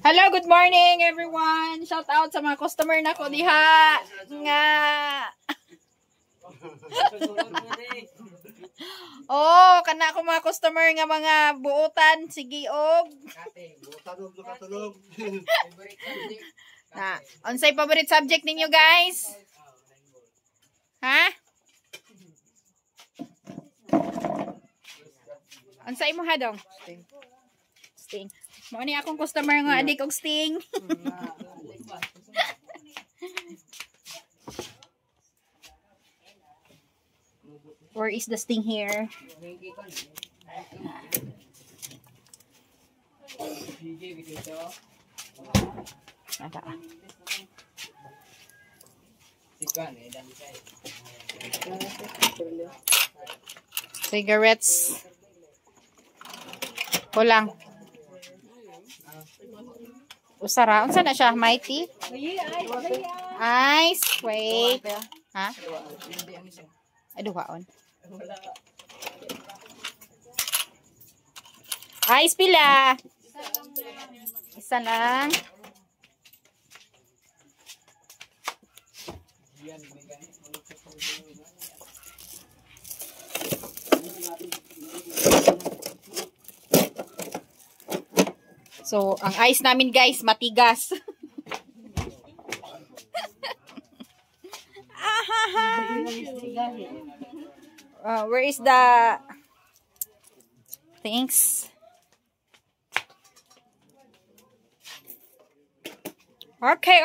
Hello, good morning everyone. Shout out sa mga customer na ko diha. Nga. Oh, kana ko mga customer nga mga buutan sige og. Na, unsay favorite subject ninyo, guys? Ha? Unsay mo hadong? Sting. Mao ni akong customer nga adik og sting. Where is the sting here? Cigarettes. Kulang. Usara. Unsa na siya? Mighty? Ice. Wait. Ha? Aduh, waon. Ice pila. Isa lang. So, ang ice namin guys, matigas. Where is the things? Okay.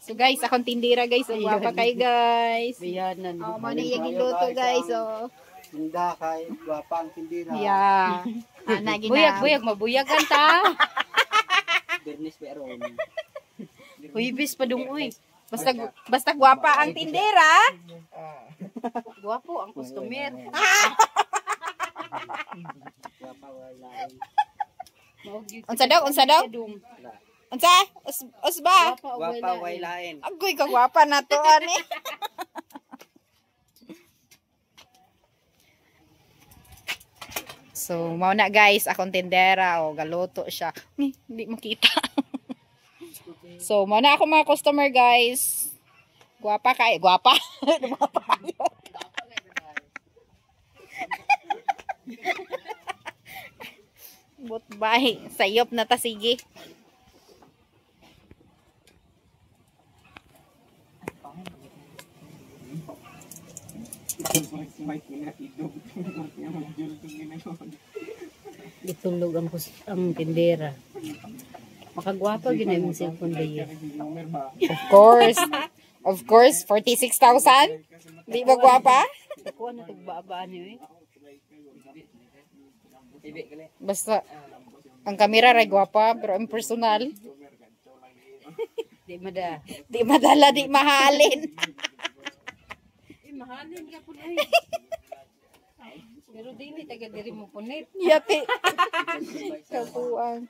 So guys, akong tindira guys. So, wapa kay guys. Oh, muna yung giluto guys. Oh. Tinda kay wapa ang tindira. Yeah. Buyag, mabuyagan ta. Bernis peron. Huibis pa dung uy. Basta gwapa ang tindera. Guwapo ang customer. Unsa daw? Unsa? Usba? Wapa way lain. Agoy ka gwapa na to ani. So, mao na guys, akong tindera o galuto siya. Hindi makita. So, mao na ako mga customer guys. Gwapa kay, gwapa. But bye, sayop na ta sige. Ditulog ang tindera. Makagwapo ginay mong cellphone dayo. Of course, 46,000. Di ba gwapa? Kuha na tagbabaan niyo eh. Basta ang kamera ray gwapa pero ang personal Di mada. di madala, di mahalin. Mahalin ka po ay. Pero dili taga diri mo punit. Yati. Kabuang.